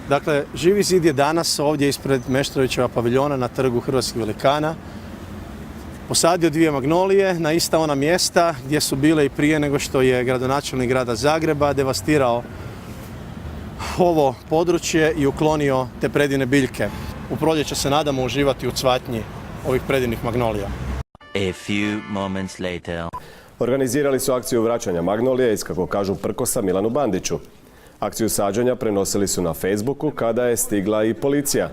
Dakle, Živi zid je danas ovdje ispred Meštrovićeva paviljona na trgu Hrvatskih velikana posadio 2 magnolije na ista ona mjesta gdje su bile i prije nego što je gradonačelnik grada Zagreba devastirao ovo područje i uklonio te predivne biljke. U proljeće se nadamo uživati u cvatnji ovih predivnih magnolija. A few moments later. Organizirali su akciju vraćanja magnolije iz, kako kažu, prkosa Milanu Bandiću. Akciju sađenja prenosili su na Facebooku kada je stigla i policija.